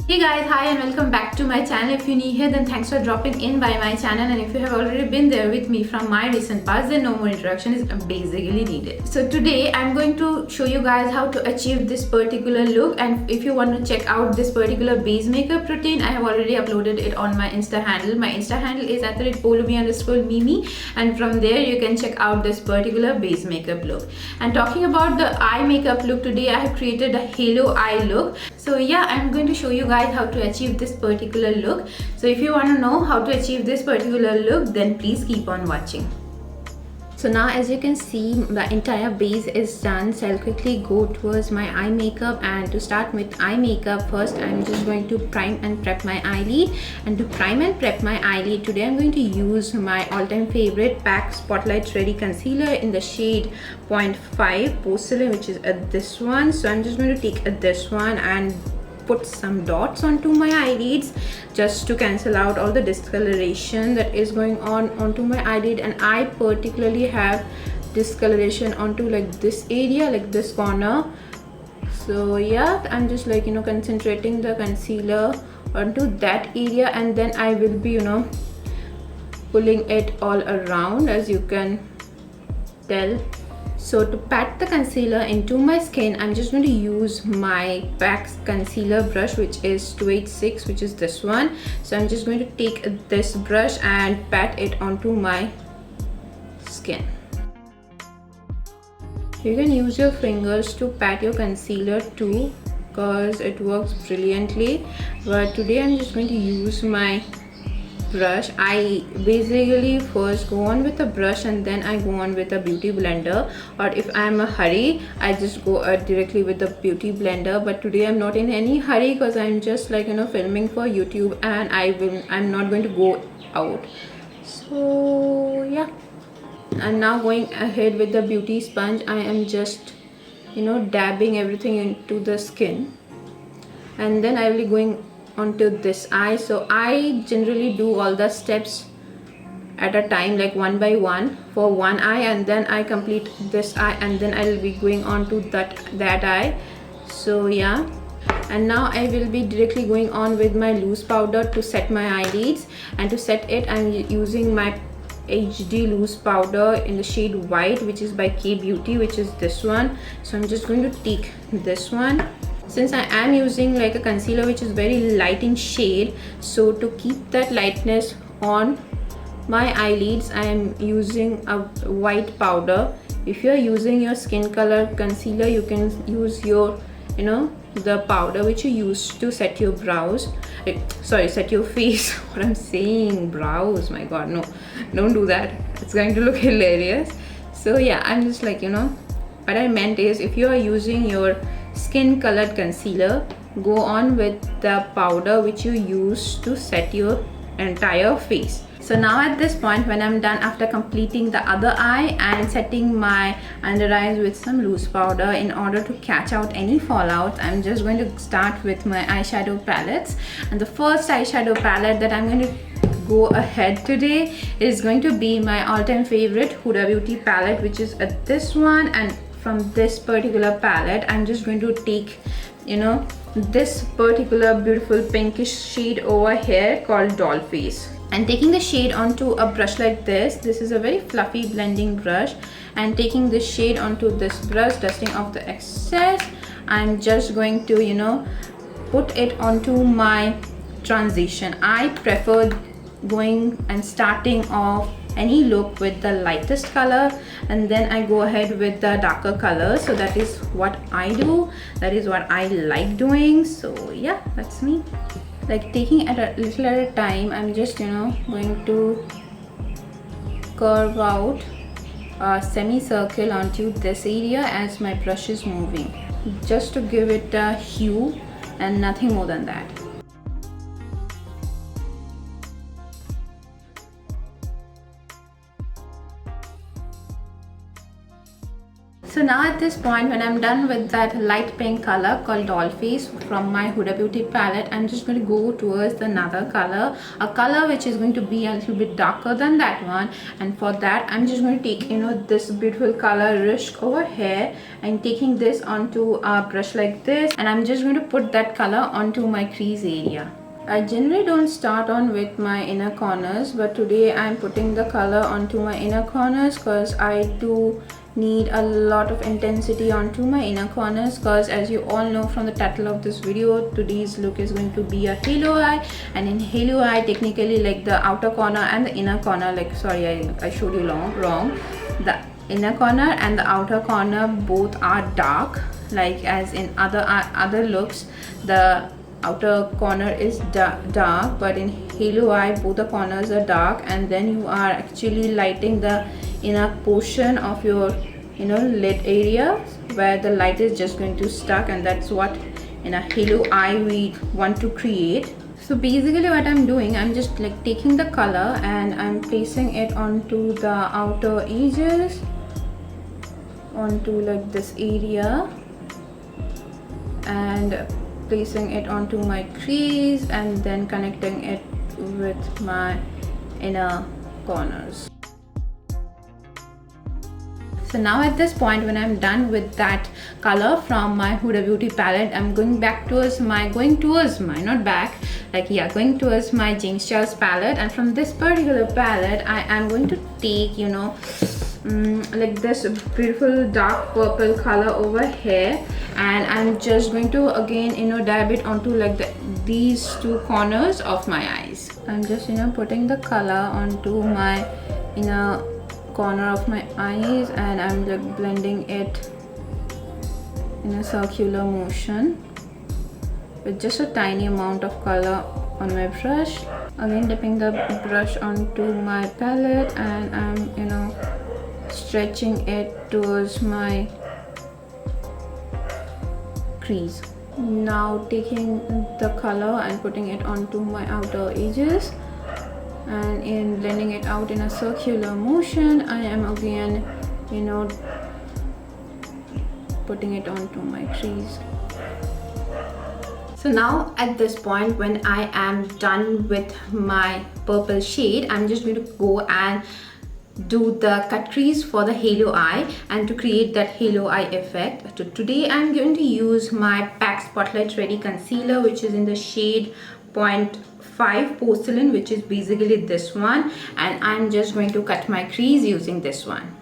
Hey guys, hi and welcome back to my channel. If you're new here, then thanks for dropping in by my channel, and if you have already been there with me from my recent past, then no more introduction is basically needed. So today I'm going to show you guys how to achieve this particular look, and if you want to check out this particular base makeup routine, I have already uploaded it on my Insta handle. My Insta handle is @polumi_mimi, and from there you can check out this particular base makeup look. And talking about the eye makeup look, today I have created a halo eye look. So yeah, I'm going to show you guys how to achieve this particular look. So if you want to know how to achieve this particular look, then please keep on watching. So now, as you can see, the entire base is done, so I'll quickly go towards my eye makeup. And to start with eye makeup, first I'm just going to prime and prep my eyelid. And to prime and prep my eyelid, today I'm going to use my all-time favorite PAC Spotlight Ready Concealer in the shade 0.5 Porcelain, which is this one. So I'm just going to take this one and put some dots onto my eyelids just to cancel out all the discoloration that is going on onto my eyelid. And I particularly have discoloration onto like this area, like this corner. So yeah, I'm just like, concentrating the concealer onto that area, and then I will be, pulling it all around, as you can tell. So to pat the concealer into my skin, I'm just going to use my PAC concealer brush, which is 286, which is this one. So I'm just going to take this brush and pat it onto my skin. You can use your fingers to pat your concealer too, because it works brilliantly. But today I'm just going to use my brush. I basically first go on with a brush and then I go on with a beauty blender, or if I'm in a hurry I just go directly with the beauty blender. But today I'm not in any hurry because I'm just like filming for YouTube, and I'm not going to go out. So yeah, and now going ahead with the beauty sponge, I am just dabbing everything into the skin, and then I will be going onto this eye. So I generally do all the steps at a time, like one by one for one eye, and then I complete this eye, and then I will be going on to that eye. So yeah, and now I will be directly going on with my loose powder to set my eyelids. And to set it, I'm using my HD loose powder in the shade white, which is by K Beauty, which is this one. So I'm just going to take this one. Since I am using like a concealer which is very light in shade, so to keep that lightness on my eyelids, I am using a white powder. If you are using your skin color concealer, you can use your the powder which you use to set your brows. Sorry, set your face. What I'm saying, brows, my god, no, don't do that, it's going to look hilarious. So yeah, I'm just like, what I meant is, if you are using your skin colored concealer, go on with the powder which you use to set your entire face. So now at this point, when I'm done after completing the other eye and setting my under eyes with some loose powder in order to catch out any fallout, I'm just going to start with my eyeshadow palettes. And the first eyeshadow palette that I'm going to go ahead today is going to be my all-time favorite Huda Beauty palette, which is this one. And from this particular palette, I'm just going to take this particular beautiful pinkish shade over here called Doll Face, and taking the shade onto a brush like this is a very fluffy blending brush, and taking this shade onto this brush, dusting off the excess, I'm just going to put it onto my transition. I prefer going and starting off any look with the lightest color, and then I go ahead with the darker color. So that is what I do, that is what I like doing. So yeah, that's me, like taking it a little at a time. I'm just going to curve out a semicircle onto this area as my brush is moving, just to give it a hue and nothing more than that. So now at this point, when I'm done with that light pink color called Dollface from my Huda Beauty palette, I'm just going to go towards another color, a color which is going to be a little bit darker than that one. And for that, I'm just going to take, this beautiful color Rishk over here and taking this onto a brush like this, and I'm just going to put that color onto my crease area. I generally don't start on with my inner corners, but today I'm putting the color onto my inner corners because I do need a lot of intensity onto my inner corners, because as you all know from the title of this video, today's look is going to be a halo eye. And in halo eye, technically, like the outer corner and the inner corner, like sorry, I showed you wrong, the inner corner and the outer corner both are dark, like as in other looks the outer corner is dark, but in halo eye both the corners are dark, and then you are actually lighting the inner portion of your lid area where the light is just going to stuck, and that's what in a halo eye we want to create. So basically what I'm doing, I'm just like taking the color and I'm placing it onto the outer edges, onto like this area, and placing it onto my crease and then connecting it with my inner corners. So now at this point, when I'm done with that color from my Huda Beauty palette, I'm going towards my James Charles palette. And from this particular palette, I am going to take like this beautiful dark purple color over here, and I'm just going to again dab it onto like these two corners of my eyes. I'm just putting the color onto my inner corner of my eyes, and I'm like blending it in a circular motion with just a tiny amount of color on my brush. Again dipping the brush onto my palette, and I'm stretching it towards my crease. Now taking the color and putting it onto my outer edges, and in blending it out in a circular motion, I am again putting it onto my crease. So now at this point, when I am done with my purple shade, I'm just going to go and do the cut crease for the halo eye and to create that halo eye effect. So today I'm going to use my PAC Spotlight Ready concealer, which is in the shade 0.5 porcelain, which is basically this one, and I'm just going to cut my crease using this one.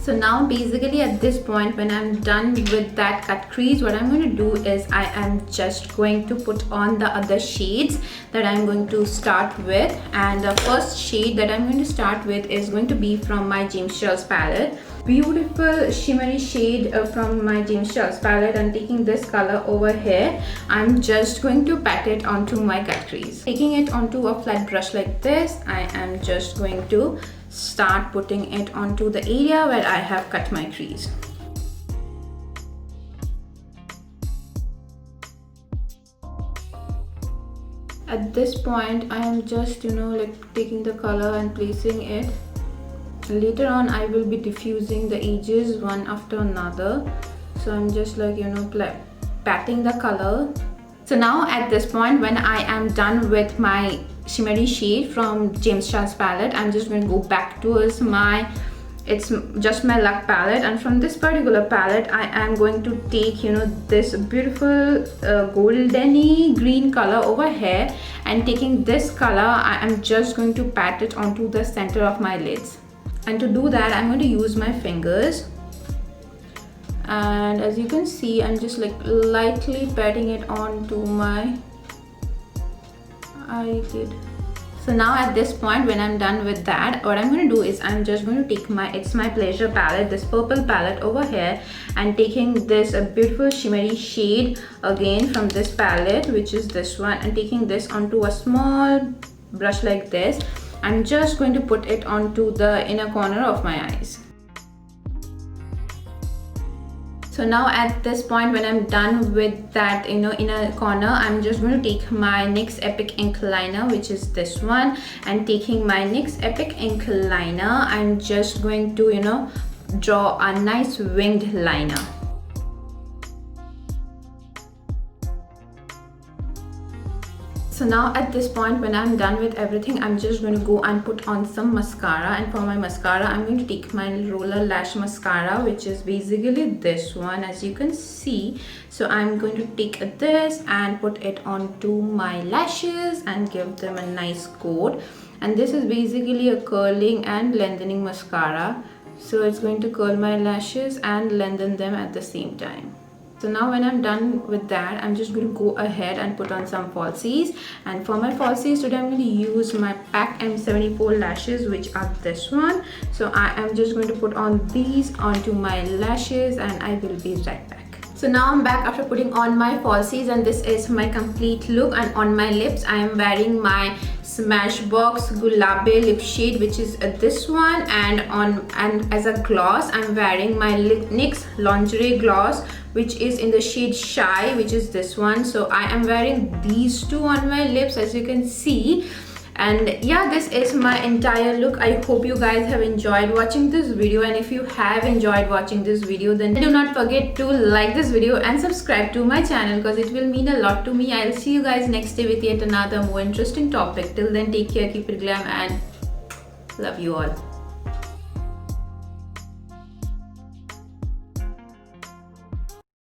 So now basically at this point, when I'm done with that cut crease, what I'm going to do is I am just going to put on the other shades that I'm going to start with. And the first shade that I'm going to start with is going to be from my James Charles palette. Beautiful shimmery shade from my James Charles palette. I'm taking this color over here. I'm just going to pat it onto my cut crease. Taking it onto a flat brush like this, I am just going to start putting it onto the area where I have cut my crease. At this point, I am just like taking the color and placing it. Later on, I will be diffusing the edges one after another, so I'm just like patting the color. So now at this point, when I am done with my shimmery shade from James Charles palette, I'm just going to go back towards it's just my Luck palette, and from this particular palette I am going to take this beautiful goldeny green color over here, and taking this color I am just going to pat it onto the center of my lids. And to do that, I'm going to use my fingers, and as you can see, I'm just like lightly patting it onto my eyelid. So now at this point, when I'm done with that, what I'm going to do is I'm just going to take my It's My Pleasure palette, this purple palette over here, and taking this beautiful shimmery shade again from this palette, which is this one, and taking this onto a small brush like this. I'm just going to put it onto the inner corner of my eyes. So now at this point, when I'm done with that, inner corner, I'm just going to take my NYX Epic Ink Liner, which is this one, and taking my NYX Epic Ink Liner, I'm just going to, draw a nice winged liner. So now at this point, when I'm done with everything, I'm just going to go and put on some mascara. And for my mascara, I'm going to take my Roller Lash Mascara, which is basically this one, as you can see. So I'm going to take this and put it onto my lashes and give them a nice coat. And this is basically a curling and lengthening mascara. So it's going to curl my lashes and lengthen them at the same time. So now when I'm done with that, I'm just going to go ahead and put on some falsies. And for my falsies today, I'm going to use my PAC M74 lashes, which are this one. So I am just going to put on these onto my lashes and I will be right back. So now I'm back after putting on my falsies, and this is my complete look. And on my lips, I am wearing my Smashbox Gulabe lip shade, which is this one, and as a gloss, I'm wearing my NYX Lingerie Gloss, which is in the shade Shy, which is this one. So I am wearing these two on my lips, as you can see. And yeah, this is my entire look. I hope you guys have enjoyed watching this video, and if you have enjoyed watching this video, then do not forget to like this video and subscribe to my channel, because it will mean a lot to me. I'll see you guys next day with yet another more interesting topic. Till then, take care, keep it glam, and love you all.